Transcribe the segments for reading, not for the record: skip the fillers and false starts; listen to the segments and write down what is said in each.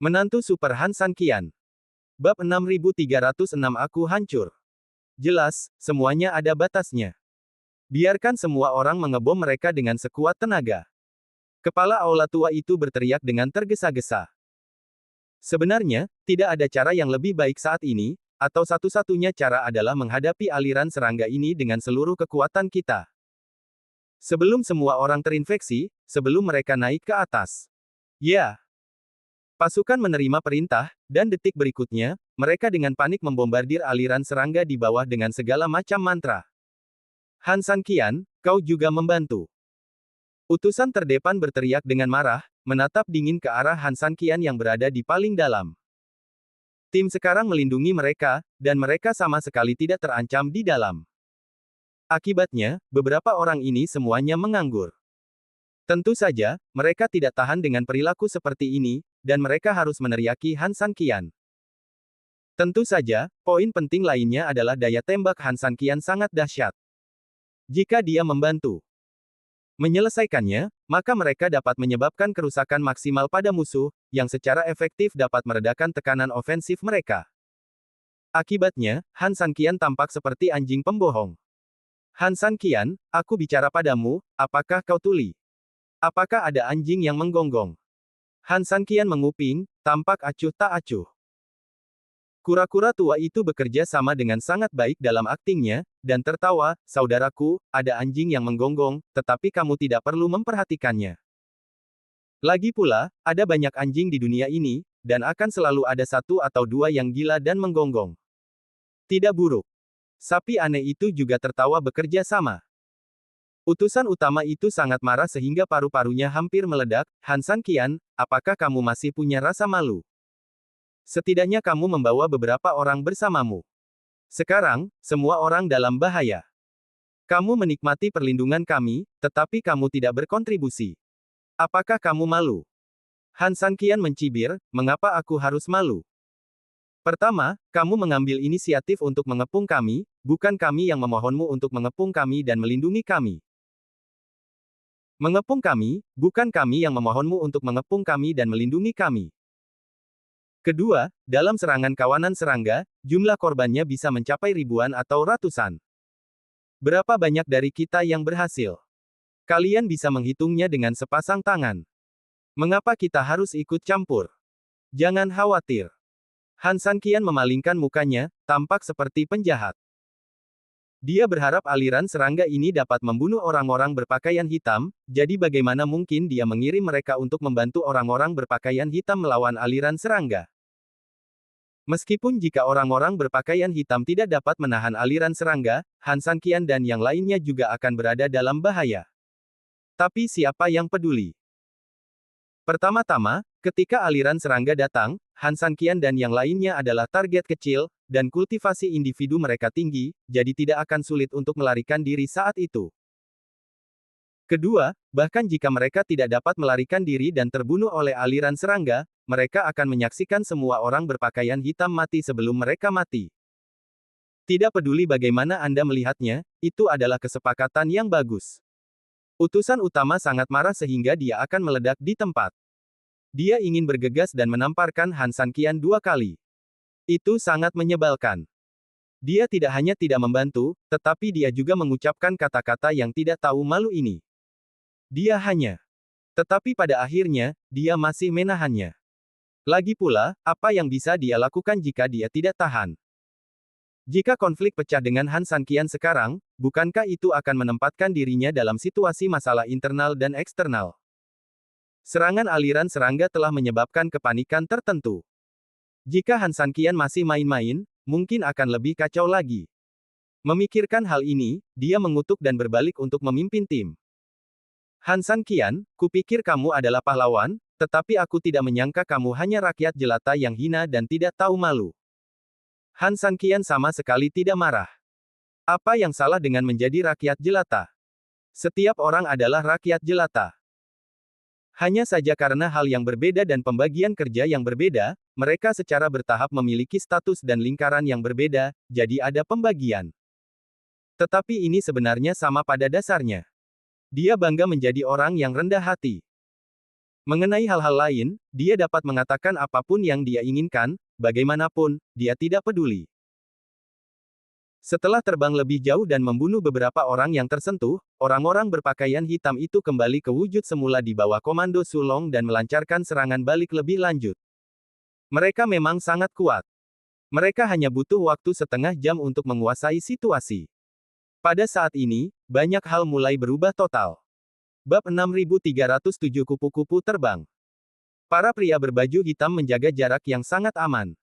Menantu Super Han San Qian. Bab 6306 Aku hancur. Jelas, semuanya ada batasnya. Biarkan semua orang mengebom mereka dengan sekuat tenaga. Kepala aula tua itu berteriak dengan tergesa-gesa. Sebenarnya, tidak ada cara yang lebih baik saat ini, atau satu-satunya cara adalah menghadapi aliran serangga ini dengan seluruh kekuatan kita. Sebelum semua orang terinfeksi, sebelum mereka naik ke atas. Ya. Pasukan menerima perintah, dan detik berikutnya, mereka dengan panik membombardir aliran serangga di bawah dengan segala macam mantra. Han San Qian, kau juga membantu. Utusan terdepan berteriak dengan marah, menatap dingin ke arah Han San Qian yang berada di paling dalam. Tim sekarang melindungi mereka, dan mereka sama sekali tidak terancam di dalam. Akibatnya, beberapa orang ini semuanya menganggur. Tentu saja, mereka tidak tahan dengan perilaku seperti ini, dan mereka harus meneriaki Han San Qian. Tentu saja, poin penting lainnya adalah daya tembak Han San Qian sangat dahsyat. Jika dia membantu menyelesaikannya, maka mereka dapat menyebabkan kerusakan maksimal pada musuh, yang secara efektif dapat meredakan tekanan ofensif mereka. Akibatnya, Han San Qian tampak seperti anjing pembohong. Han San Qian, aku bicara padamu, apakah kau tuli? Apakah ada anjing yang menggonggong? Han San Qian menguping, tampak acuh tak acuh. Kura-kura tua itu bekerja sama dengan sangat baik dalam aktingnya, dan tertawa, saudaraku, ada anjing yang menggonggong, tetapi kamu tidak perlu memperhatikannya. Lagi pula, ada banyak anjing di dunia ini, dan akan selalu ada satu atau dua yang gila dan menggonggong. Tidak buruk. Sapi aneh itu juga tertawa bekerja sama. Utusan utama itu sangat marah sehingga paru-parunya hampir meledak. Han San Qian, apakah kamu masih punya rasa malu? Setidaknya kamu membawa beberapa orang bersamamu. Sekarang, semua orang dalam bahaya. Kamu menikmati perlindungan kami, tetapi kamu tidak berkontribusi. Apakah kamu malu? Han San Qian mencibir, mengapa aku harus malu? Pertama, kamu mengambil inisiatif untuk mengepung kami, bukan kami yang memohonmu untuk mengepung kami dan melindungi kami. Mengepung kami, bukan kami yang memohonmu untuk mengepung kami dan melindungi kami. Kedua, dalam serangan kawanan serangga, jumlah korbannya bisa mencapai ribuan atau ratusan. Berapa banyak dari kita yang berhasil? Kalian bisa menghitungnya dengan sepasang tangan. Mengapa kita harus ikut campur? Jangan khawatir. Han San Qian memalingkan mukanya, tampak seperti penjahat. Dia berharap aliran serangga ini dapat membunuh orang-orang berpakaian hitam, jadi bagaimana mungkin dia mengirim mereka untuk membantu orang-orang berpakaian hitam melawan aliran serangga? Meskipun jika orang-orang berpakaian hitam tidak dapat menahan aliran serangga, Han San Qian dan yang lainnya juga akan berada dalam bahaya. Tapi siapa yang peduli? Pertama-tama, ketika aliran serangga datang, Han San Qian dan yang lainnya adalah target kecil, dan kultivasi individu mereka tinggi, jadi tidak akan sulit untuk melarikan diri saat itu. Kedua, bahkan jika mereka tidak dapat melarikan diri dan terbunuh oleh aliran serangga, mereka akan menyaksikan semua orang berpakaian hitam mati sebelum mereka mati. Tidak peduli bagaimana Anda melihatnya, itu adalah kesepakatan yang bagus. Utusan utama sangat marah sehingga dia akan meledak di tempat. Dia ingin bergegas dan menamparkan Han San Qian 2 kali. Itu sangat menyebalkan. Dia tidak hanya tidak membantu, tetapi dia juga mengucapkan kata-kata yang tidak tahu malu ini. Dia hanya. Tetapi pada akhirnya, dia masih menahannya. Lagi pula, apa yang bisa dia lakukan jika dia tidak tahan? Jika konflik pecah dengan Han San Qian sekarang, bukankah itu akan menempatkan dirinya dalam situasi masalah internal dan eksternal? Serangan aliran serangga telah menyebabkan kepanikan tertentu. Jika Han San Qian masih main-main, mungkin akan lebih kacau lagi. Memikirkan hal ini, dia mengutuk dan berbalik untuk memimpin tim. Han San Qian, kupikir kamu adalah pahlawan, tetapi aku tidak menyangka kamu hanya rakyat jelata yang hina dan tidak tahu malu. Han San Qian sama sekali tidak marah. Apa yang salah dengan menjadi rakyat jelata? Setiap orang adalah rakyat jelata. Hanya saja karena hal yang berbeda dan pembagian kerja yang berbeda, mereka secara bertahap memiliki status dan lingkaran yang berbeda, jadi ada pembagian. Tetapi ini sebenarnya sama pada dasarnya. Dia bangga menjadi orang yang rendah hati. Mengenai hal-hal lain, dia dapat mengatakan apapun yang dia inginkan, bagaimanapun, dia tidak peduli. Setelah terbang lebih jauh dan membunuh beberapa orang yang tersentuh, orang-orang berpakaian hitam itu kembali ke wujud semula di bawah komando Sulong dan melancarkan serangan balik lebih lanjut. Mereka memang sangat kuat. Mereka hanya butuh waktu setengah jam untuk menguasai situasi. Pada saat ini, banyak hal mulai berubah total. Bab 6307 Kupu-kupu terbang. Para pria berbaju hitam menjaga jarak yang sangat aman.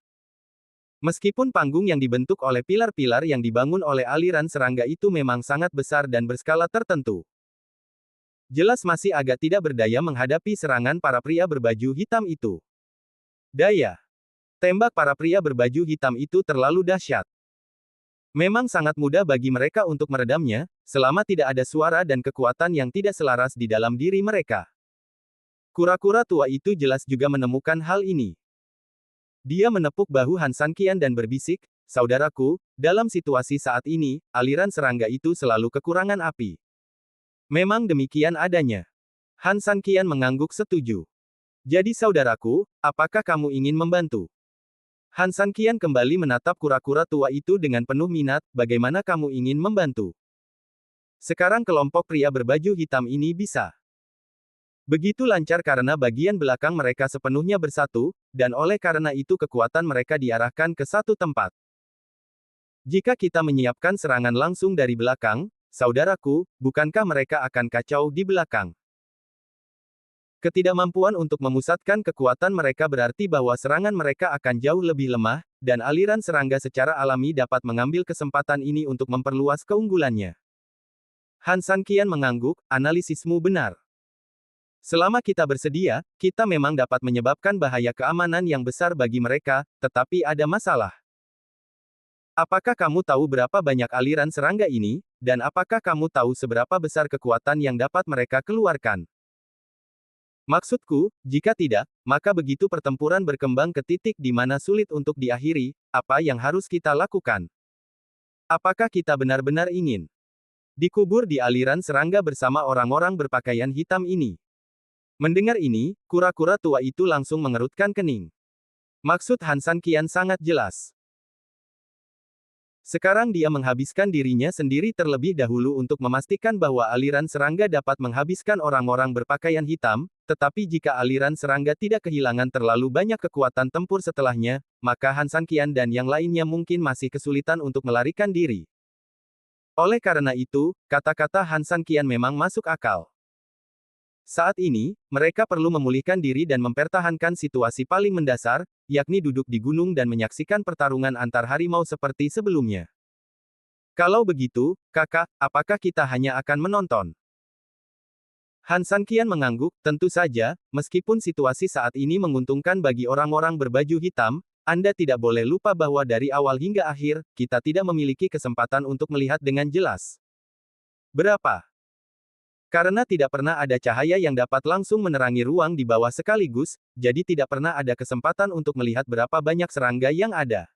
Meskipun panggung yang dibentuk oleh pilar-pilar yang dibangun oleh aliran serangga itu memang sangat besar dan berskala tertentu, jelas masih agak tidak berdaya menghadapi serangan para pria berbaju hitam itu. Daya tembak para pria berbaju hitam itu terlalu dahsyat. Memang sangat mudah bagi mereka untuk meredamnya, selama tidak ada suara dan kekuatan yang tidak selaras di dalam diri mereka. Kura-kura tua itu jelas juga menemukan hal ini. Dia menepuk bahu Han Sanqian dan berbisik, "Saudaraku, dalam situasi saat ini, aliran serangga itu selalu kekurangan api." Memang demikian adanya. Han Sanqian mengangguk setuju. "Jadi saudaraku, apakah kamu ingin membantu?" Han Sanqian kembali menatap kura-kura tua itu dengan penuh minat, "Bagaimana kamu ingin membantu?" Sekarang kelompok pria berbaju hitam ini bisa begitu lancar karena bagian belakang mereka sepenuhnya bersatu, dan oleh karena itu kekuatan mereka diarahkan ke satu tempat. Jika kita menyiapkan serangan langsung dari belakang, saudaraku, bukankah mereka akan kacau di belakang? Ketidakmampuan untuk memusatkan kekuatan mereka berarti bahwa serangan mereka akan jauh lebih lemah, dan aliran serangga secara alami dapat mengambil kesempatan ini untuk memperluas keunggulannya. Han Sanqian mengangguk, "Analisismu benar. Selama kita bersedia, kita memang dapat menyebabkan bahaya keamanan yang besar bagi mereka, tetapi ada masalah. Apakah kamu tahu berapa banyak aliran serangga ini, dan apakah kamu tahu seberapa besar kekuatan yang dapat mereka keluarkan? Maksudku, jika tidak, maka begitu pertempuran berkembang ke titik di mana sulit untuk diakhiri, apa yang harus kita lakukan? Apakah kita benar-benar ingin dikubur di aliran serangga bersama orang-orang berpakaian hitam ini?" Mendengar ini, kura-kura tua itu langsung mengerutkan kening. Maksud Han Sanqian sangat jelas. Sekarang dia menghabiskan dirinya sendiri terlebih dahulu untuk memastikan bahwa aliran serangga dapat menghabiskan orang-orang berpakaian hitam, tetapi jika aliran serangga tidak kehilangan terlalu banyak kekuatan tempur setelahnya, maka Han Sanqian dan yang lainnya mungkin masih kesulitan untuk melarikan diri. Oleh karena itu, kata-kata Han Sanqian memang masuk akal. Saat ini, mereka perlu memulihkan diri dan mempertahankan situasi paling mendasar, yakni duduk di gunung dan menyaksikan pertarungan antar harimau seperti sebelumnya. Kalau begitu, kakak, apakah kita hanya akan menonton? Han Sanqian mengangguk, "Tentu saja, meskipun situasi saat ini menguntungkan bagi orang-orang berbaju hitam, Anda tidak boleh lupa bahwa dari awal hingga akhir, kita tidak memiliki kesempatan untuk melihat dengan jelas. Berapa? Karena tidak pernah ada cahaya yang dapat langsung menerangi ruang di bawah sekaligus, jadi tidak pernah ada kesempatan untuk melihat berapa banyak serangga yang ada.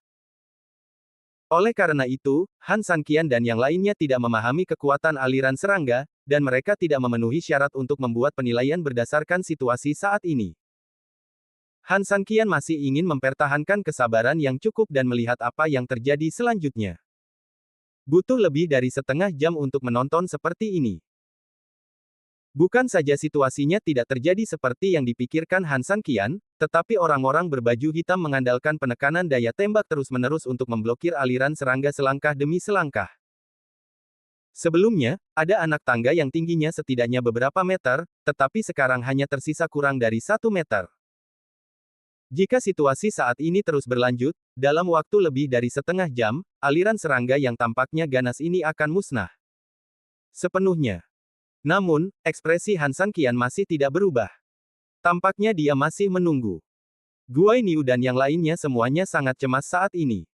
Oleh karena itu, Han Sanqian dan yang lainnya tidak memahami kekuatan aliran serangga, dan mereka tidak memenuhi syarat untuk membuat penilaian berdasarkan situasi saat ini. Han Sanqian masih ingin mempertahankan kesabaran yang cukup dan melihat apa yang terjadi selanjutnya. Butuh lebih dari setengah jam untuk menonton seperti ini. Bukan saja situasinya tidak terjadi seperti yang dipikirkan Han Sanqian, tetapi orang-orang berbaju hitam mengandalkan penekanan daya tembak terus-menerus untuk memblokir aliran serangga selangkah demi selangkah. Sebelumnya, ada anak tangga yang tingginya setidaknya beberapa meter, tetapi sekarang hanya tersisa kurang dari 1 meter. Jika situasi saat ini terus berlanjut, dalam waktu lebih dari setengah jam, aliran serangga yang tampaknya ganas ini akan musnah sepenuhnya. Namun, ekspresi Han Sanqian masih tidak berubah. Tampaknya dia masih menunggu. Guai Niu dan yang lainnya semuanya sangat cemas saat ini.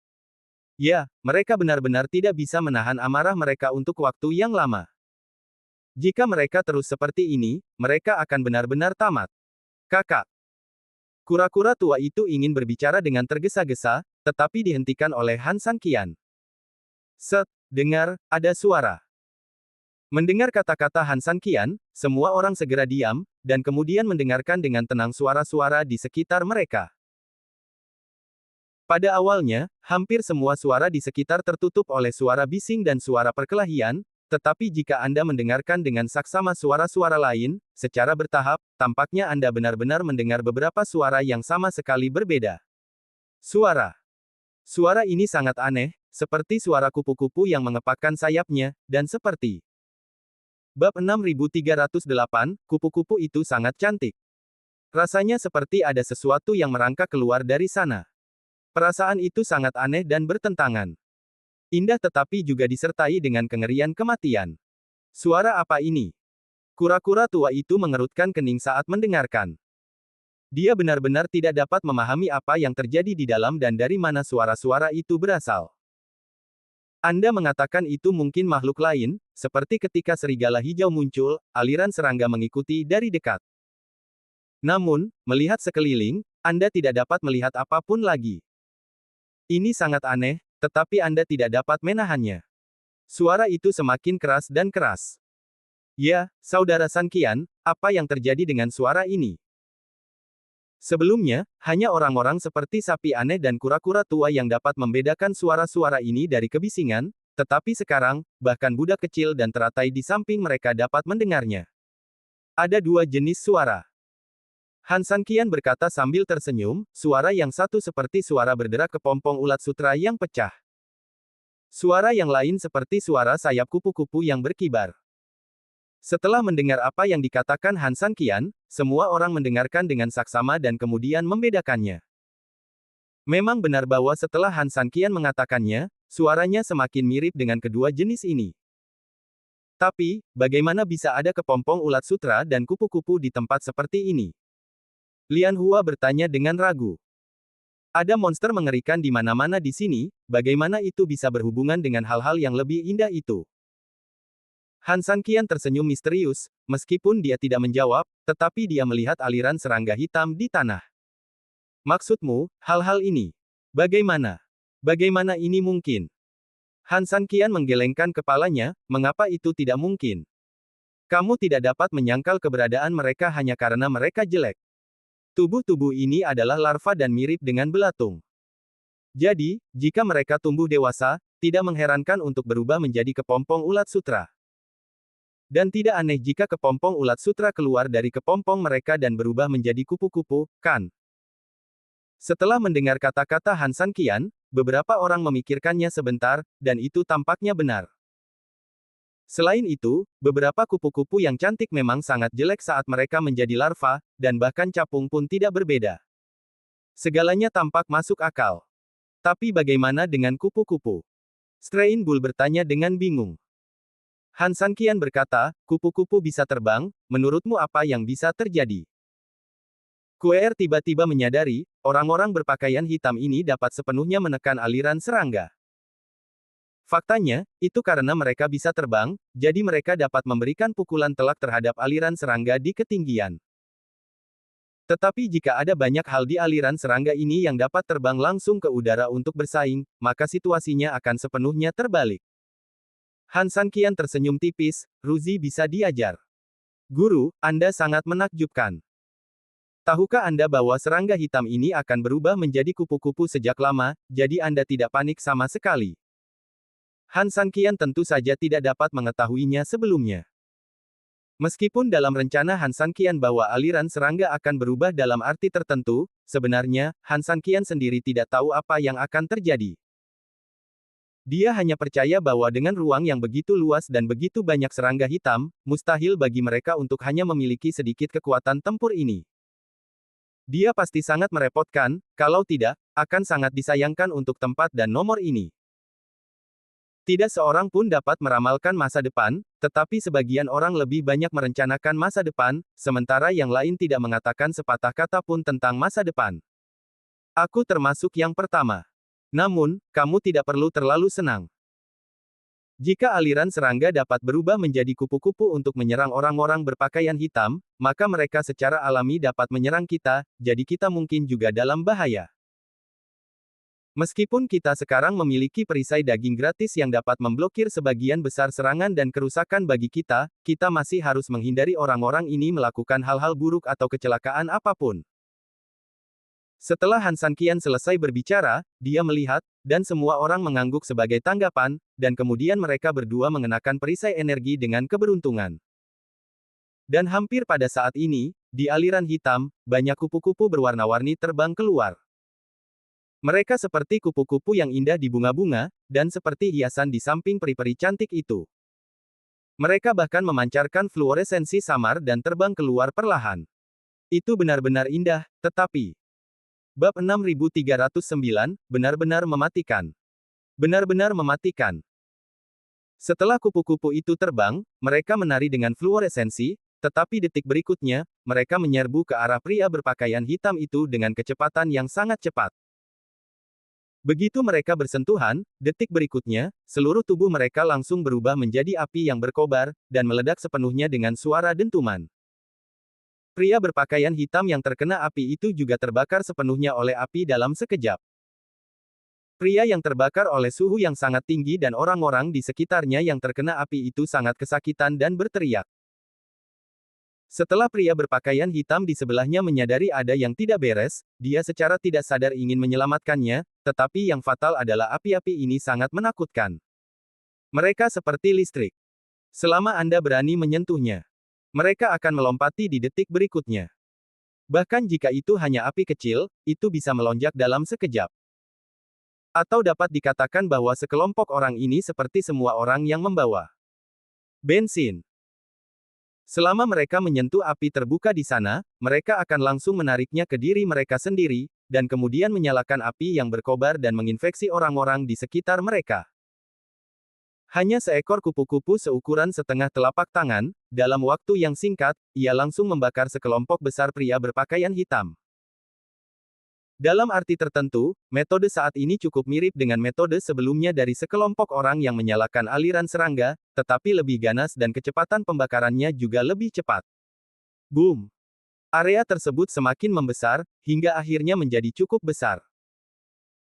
Ya, mereka benar-benar tidak bisa menahan amarah mereka untuk waktu yang lama. Jika mereka terus seperti ini, mereka akan benar-benar tamat. Kakak. Kura-kura tua itu ingin berbicara dengan tergesa-gesa, tetapi dihentikan oleh Han Sanqian. Set, dengar, ada suara. Mendengar kata-kata Han San Qian, semua orang segera diam, dan kemudian mendengarkan dengan tenang suara-suara di sekitar mereka. Pada awalnya, hampir semua suara di sekitar tertutup oleh suara bising dan suara perkelahian, tetapi jika Anda mendengarkan dengan saksama suara-suara lain, secara bertahap, tampaknya Anda benar-benar mendengar beberapa suara yang sama sekali berbeda. Suara. Suara ini sangat aneh, seperti suara kupu-kupu yang mengepakkan sayapnya, dan seperti Bab 6308, kupu-kupu itu sangat cantik. Rasanya seperti ada sesuatu yang merangkak keluar dari sana. Perasaan itu sangat aneh dan bertentangan. Indah tetapi juga disertai dengan kengerian kematian. Suara apa ini? Kura-kura tua itu mengerutkan kening saat mendengarkan. Dia benar-benar tidak dapat memahami apa yang terjadi di dalam dan dari mana suara-suara itu berasal. Anda mengatakan itu mungkin makhluk lain, seperti ketika serigala hijau muncul, aliran serangga mengikuti dari dekat. Namun, melihat sekeliling, Anda tidak dapat melihat apapun lagi. Ini sangat aneh, tetapi Anda tidak dapat menahannya. Suara itu semakin keras dan keras. Ya, saudara San Qian, apa yang terjadi dengan suara ini? Sebelumnya, hanya orang-orang seperti sapi aneh dan kura-kura tua yang dapat membedakan suara-suara ini dari kebisingan, tetapi sekarang, bahkan budak kecil dan teratai di samping mereka dapat mendengarnya. Ada dua jenis suara. Han San Qian berkata sambil tersenyum, suara yang satu seperti suara berderak kepompong ulat sutra yang pecah. Suara yang lain seperti suara sayap kupu-kupu yang berkibar. Setelah mendengar apa yang dikatakan Han San Qian, semua orang mendengarkan dengan saksama dan kemudian membedakannya. Memang benar bahwa setelah Han San Qian mengatakannya, suaranya semakin mirip dengan kedua jenis ini. Tapi, bagaimana bisa ada kepompong ulat sutra dan kupu-kupu di tempat seperti ini? Lian Hua bertanya dengan ragu. Ada monster mengerikan di mana-mana di sini, bagaimana itu bisa berhubungan dengan hal-hal yang lebih indah itu? Han San Qian tersenyum misterius, meskipun dia tidak menjawab, tetapi dia melihat aliran serangga hitam di tanah. Maksudmu, hal-hal ini? Bagaimana? Bagaimana ini mungkin? Han San Qian menggelengkan kepalanya, mengapa itu tidak mungkin? Kamu tidak dapat menyangkal keberadaan mereka hanya karena mereka jelek. Tubuh-tubuh ini adalah larva dan mirip dengan belatung. Jadi, jika mereka tumbuh dewasa, tidak mengherankan untuk berubah menjadi kepompong ulat sutra. Dan tidak aneh jika kepompong ulat sutra keluar dari kepompong mereka dan berubah menjadi kupu-kupu, kan? Setelah mendengar kata-kata Han San Qian, beberapa orang memikirkannya sebentar, dan itu tampaknya benar. Selain itu, beberapa kupu-kupu yang cantik memang sangat jelek saat mereka menjadi larva, dan bahkan capung pun tidak berbeda. Segalanya tampak masuk akal. Tapi bagaimana dengan kupu-kupu? Strain Bull bertanya dengan bingung. Han San Qian berkata, kupu-kupu bisa terbang, menurutmu apa yang bisa terjadi? Kuer tiba-tiba menyadari, orang-orang berpakaian hitam ini dapat sepenuhnya menekan aliran serangga. Faktanya, itu karena mereka bisa terbang, jadi mereka dapat memberikan pukulan telak terhadap aliran serangga di ketinggian. Tetapi jika ada banyak hal di aliran serangga ini yang dapat terbang langsung ke udara untuk bersaing, maka situasinya akan sepenuhnya terbalik. Han San Qian tersenyum tipis, Ruzi bisa diajar. Guru, Anda sangat menakjubkan. Tahukah Anda bahwa serangga hitam ini akan berubah menjadi kupu-kupu sejak lama, jadi Anda tidak panik sama sekali. Han San Qian tentu saja tidak dapat mengetahuinya sebelumnya. Meskipun dalam rencana Han San Qian bahwa aliran serangga akan berubah dalam arti tertentu, sebenarnya, Han San Qian sendiri tidak tahu apa yang akan terjadi. Dia hanya percaya bahwa dengan ruang yang begitu luas dan begitu banyak serangga hitam, mustahil bagi mereka untuk hanya memiliki sedikit kekuatan tempur ini. Dia pasti sangat merepotkan, kalau tidak, akan sangat disayangkan untuk tempat dan nomor ini. Tidak seorang pun dapat meramalkan masa depan, tetapi sebagian orang lebih banyak merencanakan masa depan, sementara yang lain tidak mengatakan sepatah kata pun tentang masa depan. Aku termasuk yang pertama. Namun, kamu tidak perlu terlalu senang. Jika aliran serangga dapat berubah menjadi kupu-kupu untuk menyerang orang-orang berpakaian hitam, maka mereka secara alami dapat menyerang kita, jadi kita mungkin juga dalam bahaya. Meskipun kita sekarang memiliki perisai daging gratis yang dapat memblokir sebagian besar serangan dan kerusakan bagi kita, kita masih harus menghindari orang-orang ini melakukan hal-hal buruk atau kecelakaan apapun. Setelah Han Sanqian selesai berbicara, dia melihat, dan semua orang mengangguk sebagai tanggapan, dan kemudian mereka berdua mengenakan perisai energi dengan keberuntungan. Dan hampir pada saat ini, di aliran hitam, banyak kupu-kupu berwarna-warni terbang keluar. Mereka seperti kupu-kupu yang indah di bunga-bunga, dan seperti hiasan di samping peri-peri cantik itu. Mereka bahkan memancarkan fluoresensi samar dan terbang keluar perlahan. Itu benar-benar indah, tetapi... Bab 6309, benar-benar mematikan. Benar-benar mematikan. Setelah kupu-kupu itu terbang, mereka menari dengan fluoresensi, tetapi detik berikutnya, mereka menyerbu ke arah pria berpakaian hitam itu dengan kecepatan yang sangat cepat. Begitu mereka bersentuhan, detik berikutnya, seluruh tubuh mereka langsung berubah menjadi api yang berkobar, dan meledak sepenuhnya dengan suara dentuman. Pria berpakaian hitam yang terkena api itu juga terbakar sepenuhnya oleh api dalam sekejap. Pria yang terbakar oleh suhu yang sangat tinggi dan orang-orang di sekitarnya yang terkena api itu sangat kesakitan dan berteriak. Setelah pria berpakaian hitam di sebelahnya menyadari ada yang tidak beres, dia secara tidak sadar ingin menyelamatkannya, tetapi yang fatal adalah api-api ini sangat menakutkan. Mereka seperti listrik. Selama Anda berani menyentuhnya, mereka akan melompati di detik berikutnya. Bahkan jika itu hanya api kecil, itu bisa melonjak dalam sekejap. Atau dapat dikatakan bahwa sekelompok orang ini seperti semua orang yang membawa bensin. Selama mereka menyentuh api terbuka di sana, mereka akan langsung menariknya ke diri mereka sendiri, dan kemudian menyalakan api yang berkobar dan menginfeksi orang-orang di sekitar mereka. Hanya seekor kupu-kupu seukuran setengah telapak tangan, dalam waktu yang singkat, ia langsung membakar sekelompok besar pria berpakaian hitam. Dalam arti tertentu, metode saat ini cukup mirip dengan metode sebelumnya dari sekelompok orang yang menyalakan aliran serangga, tetapi lebih ganas dan kecepatan pembakarannya juga lebih cepat. Boom! Area tersebut semakin membesar, hingga akhirnya menjadi cukup besar.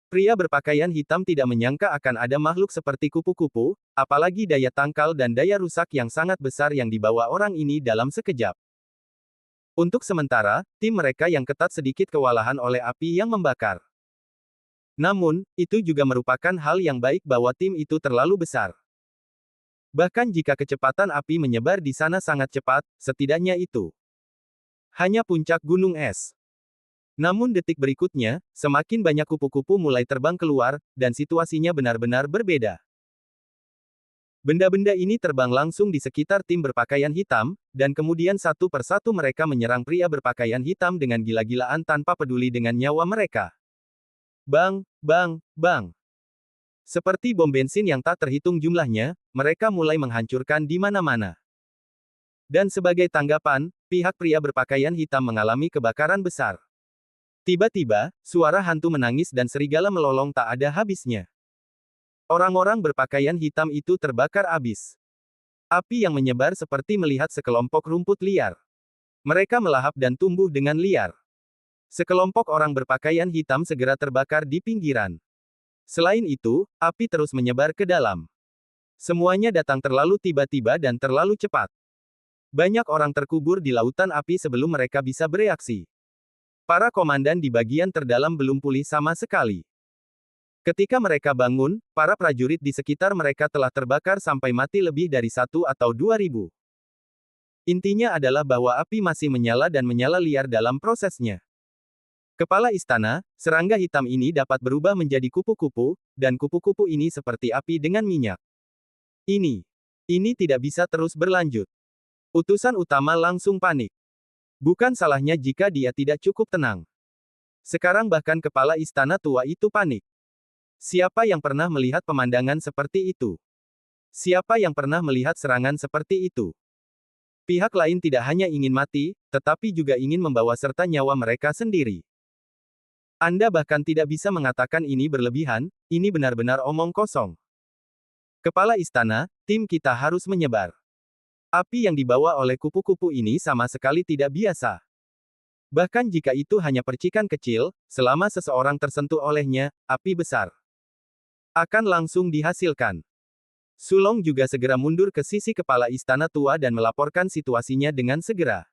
Pria berpakaian hitam tidak menyangka akan ada makhluk seperti kupu-kupu, apalagi daya tangkal dan daya rusak yang sangat besar yang dibawa orang ini dalam sekejap. Untuk sementara, tim mereka yang ketat sedikit kewalahan oleh api yang membakar. Namun, itu juga merupakan hal yang baik bahwa tim itu terlalu besar. Bahkan jika kecepatan api menyebar di sana sangat cepat, setidaknya itu hanya puncak gunung es. Namun detik berikutnya, semakin banyak kupu-kupu mulai terbang keluar, dan situasinya benar-benar berbeda. Benda-benda ini terbang langsung di sekitar tim berpakaian hitam, dan kemudian satu persatu mereka menyerang pria berpakaian hitam dengan gila-gilaan tanpa peduli dengan nyawa mereka. Bang, bang, bang. Seperti bom bensin yang tak terhitung jumlahnya, mereka mulai menghancurkan di mana-mana. Dan sebagai tanggapan, pihak pria berpakaian hitam mengalami kebakaran besar. Tiba-tiba, suara hantu menangis dan serigala melolong tak ada habisnya. Orang-orang berpakaian hitam itu terbakar abis. Api yang menyebar seperti melihat sekelompok rumput liar. Mereka melahap dan tumbuh dengan liar. Sekelompok orang berpakaian hitam segera terbakar di pinggiran. Selain itu, api terus menyebar ke dalam. Semuanya datang terlalu tiba-tiba dan terlalu cepat. Banyak orang terkubur di lautan api sebelum mereka bisa bereaksi. Para komandan di bagian terdalam belum pulih sama sekali. Ketika mereka bangun, para prajurit di sekitar mereka telah terbakar sampai mati lebih dari 1 atau 2.000. Intinya adalah bahwa api masih menyala dan menyala liar dalam prosesnya. Kepala istana, serangga hitam ini dapat berubah menjadi kupu-kupu, dan kupu-kupu ini seperti api dengan minyak. Ini tidak bisa terus berlanjut. Utusan utama langsung panik. Bukan salahnya jika dia tidak cukup tenang. Sekarang bahkan kepala istana tua itu panik. Siapa yang pernah melihat pemandangan seperti itu? Siapa yang pernah melihat serangan seperti itu? Pihak lain tidak hanya ingin mati, tetapi juga ingin membawa serta nyawa mereka sendiri. Anda bahkan tidak bisa mengatakan ini berlebihan, ini benar-benar omong kosong. Kepala istana, tim kita harus menyebar. Api yang dibawa oleh kupu-kupu ini sama sekali tidak biasa. Bahkan jika itu hanya percikan kecil, selama seseorang tersentuh olehnya, api besar akan langsung dihasilkan. Sulong juga segera mundur ke sisi kepala istana tua dan melaporkan situasinya dengan segera.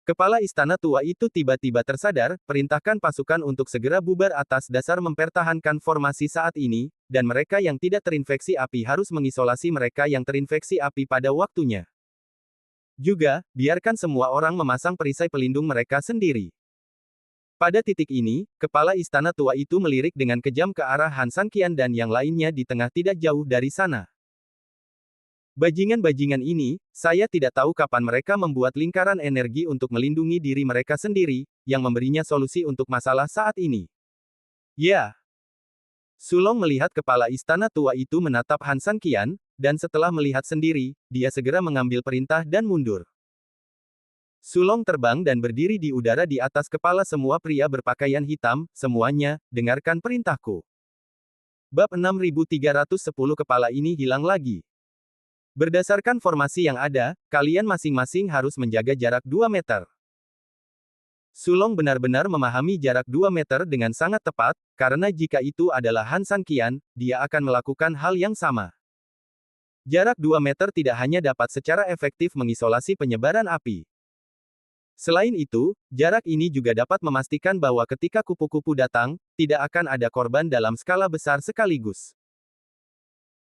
Kepala istana tua itu tiba-tiba tersadar, perintahkan pasukan untuk segera bubar atas dasar mempertahankan formasi saat ini, dan mereka yang tidak terinfeksi api harus mengisolasi mereka yang terinfeksi api pada waktunya. Juga, biarkan semua orang memasang perisai pelindung mereka sendiri. Pada titik ini, kepala istana tua itu melirik dengan kejam ke arah Han Sanqian dan yang lainnya di tengah tidak jauh dari sana. Bajingan-bajingan ini, saya tidak tahu kapan mereka membuat lingkaran energi untuk melindungi diri mereka sendiri, yang memberinya solusi untuk masalah saat ini. Ya. Sulong melihat kepala istana tua itu menatap Han Sanqian, dan setelah melihat sendiri, dia segera mengambil perintah dan mundur. Sulong terbang dan berdiri di udara di atas kepala semua pria berpakaian hitam, semuanya, dengarkan perintahku. Bab 6310 kepala ini hilang lagi. Berdasarkan formasi yang ada, kalian masing-masing harus menjaga jarak 2 meter. Sulong benar-benar memahami jarak 2 meter dengan sangat tepat, karena jika itu adalah Han Sanqian, dia akan melakukan hal yang sama. Jarak 2 meter tidak hanya dapat secara efektif mengisolasi penyebaran api. Selain itu, jarak ini juga dapat memastikan bahwa ketika kupu-kupu datang, tidak akan ada korban dalam skala besar sekaligus.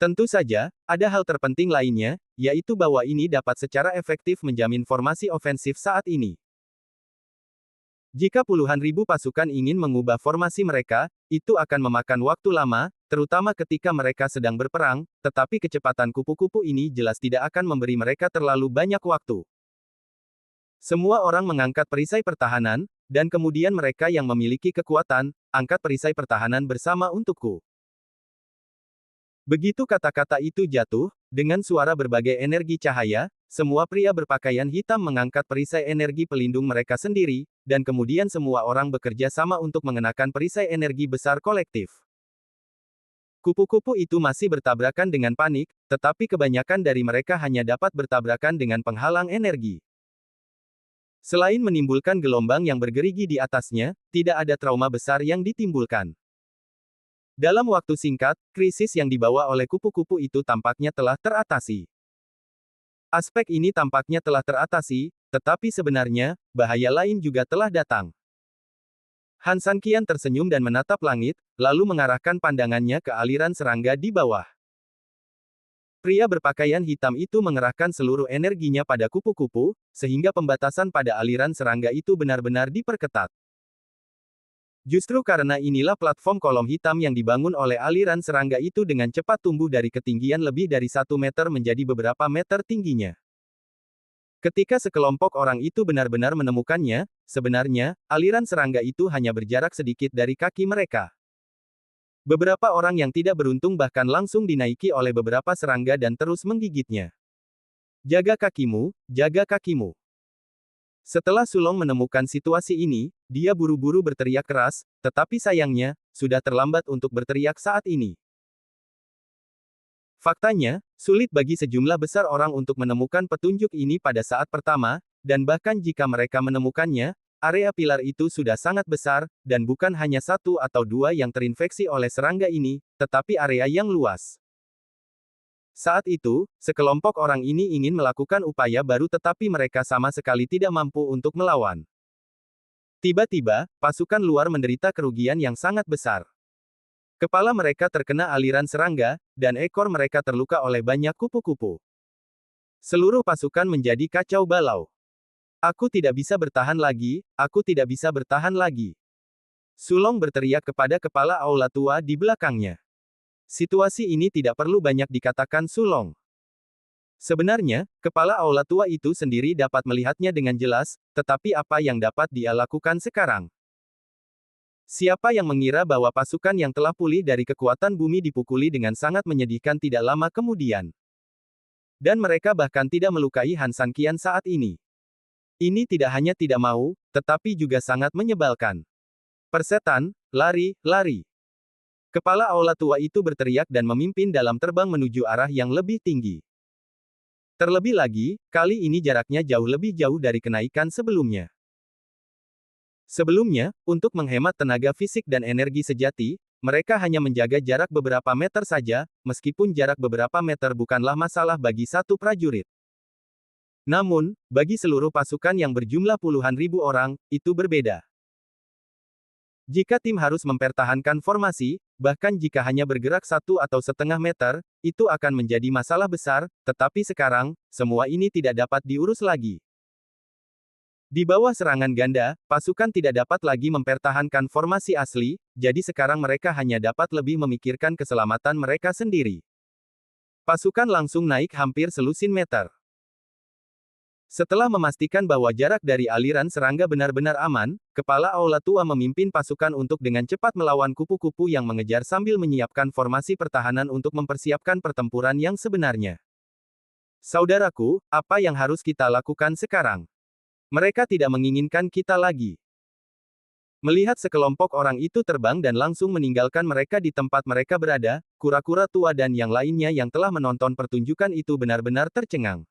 Tentu saja, ada hal terpenting lainnya, yaitu bahwa ini dapat secara efektif menjamin formasi ofensif saat ini. Jika puluhan ribu pasukan ingin mengubah formasi mereka, itu akan memakan waktu lama, terutama ketika mereka sedang berperang, tetapi kecepatan kupu-kupu ini jelas tidak akan memberi mereka terlalu banyak waktu. Semua orang mengangkat perisai pertahanan, dan kemudian mereka yang memiliki kekuatan, angkat perisai pertahanan bersama untukku. Begitu kata-kata itu jatuh, dengan suara berbagai energi cahaya, semua pria berpakaian hitam mengangkat perisai energi pelindung mereka sendiri, dan kemudian semua orang bekerja sama untuk mengenakan perisai energi besar kolektif. Kupu-kupu itu masih bertabrakan dengan panik, tetapi kebanyakan dari mereka hanya dapat bertabrakan dengan penghalang energi. Selain menimbulkan gelombang yang bergerigi di atasnya, tidak ada trauma besar yang ditimbulkan. Dalam waktu singkat, krisis yang dibawa oleh kupu-kupu itu tampaknya telah teratasi. Aspek ini tampaknya telah teratasi, tetapi sebenarnya, bahaya lain juga telah datang. Han Sanqian tersenyum dan menatap langit, lalu mengarahkan pandangannya ke aliran serangga di bawah. Pria berpakaian hitam itu mengerahkan seluruh energinya pada kupu-kupu, sehingga pembatasan pada aliran serangga itu benar-benar diperketat. Justru karena inilah platform kolom hitam yang dibangun oleh aliran serangga itu dengan cepat tumbuh dari ketinggian lebih dari 1 meter menjadi beberapa meter tingginya. Ketika sekelompok orang itu benar-benar menemukannya, sebenarnya, aliran serangga itu hanya berjarak sedikit dari kaki mereka. Beberapa orang yang tidak beruntung bahkan langsung dinaiki oleh beberapa serangga dan terus menggigitnya. Jaga kakimu, jaga kakimu. Setelah Sulong menemukan situasi ini, dia buru-buru berteriak keras, tetapi sayangnya, sudah terlambat untuk berteriak saat ini. Faktanya, sulit bagi sejumlah besar orang untuk menemukan petunjuk ini pada saat pertama, dan bahkan jika mereka menemukannya, area pilar itu sudah sangat besar, dan bukan hanya satu atau dua yang terinfeksi oleh serangga ini, tetapi area yang luas. Saat itu, sekelompok orang ini ingin melakukan upaya baru tetapi mereka sama sekali tidak mampu untuk melawan. Tiba-tiba, pasukan luar menderita kerugian yang sangat besar. Kepala mereka terkena aliran serangga, dan ekor mereka terluka oleh banyak kupu-kupu. Seluruh pasukan menjadi kacau balau. Aku tidak bisa bertahan lagi, aku tidak bisa bertahan lagi. Sulong berteriak kepada kepala aula tua di belakangnya. Situasi ini tidak perlu banyak dikatakan Sulong. Sebenarnya, kepala aula tua itu sendiri dapat melihatnya dengan jelas, tetapi apa yang dapat dia lakukan sekarang? Siapa yang mengira bahwa pasukan yang telah pulih dari kekuatan bumi dipukuli dengan sangat menyedihkan tidak lama kemudian? Dan mereka bahkan tidak melukai Han Sanqian saat ini. Ini tidak hanya tidak mau, tetapi juga sangat menyebalkan. Persetan, lari, lari. Kepala aula tua itu berteriak dan memimpin dalam terbang menuju arah yang lebih tinggi. Terlebih lagi, kali ini jaraknya jauh lebih jauh dari kenaikan sebelumnya. Sebelumnya, untuk menghemat tenaga fisik dan energi sejati, mereka hanya menjaga jarak beberapa meter saja, meskipun jarak beberapa meter bukanlah masalah bagi satu prajurit. Namun, bagi seluruh pasukan yang berjumlah puluhan ribu orang, itu berbeda. Jika tim harus mempertahankan formasi, bahkan jika hanya bergerak 1,5 meter, itu akan menjadi masalah besar, tetapi sekarang, semua ini tidak dapat diurus lagi. Di bawah serangan ganda, pasukan tidak dapat lagi mempertahankan formasi asli, jadi sekarang mereka hanya dapat lebih memikirkan keselamatan mereka sendiri. Pasukan langsung naik hampir selusin meter. Setelah memastikan bahwa jarak dari aliran serangga benar-benar aman, Kepala Aula Tua memimpin pasukan untuk dengan cepat melawan kupu-kupu yang mengejar sambil menyiapkan formasi pertahanan untuk mempersiapkan pertempuran yang sebenarnya. Saudaraku, apa yang harus kita lakukan sekarang? Mereka tidak menginginkan kita lagi. Melihat sekelompok orang itu terbang dan langsung meninggalkan mereka di tempat mereka berada, kura-kura tua dan yang lainnya yang telah menonton pertunjukan itu benar-benar tercengang.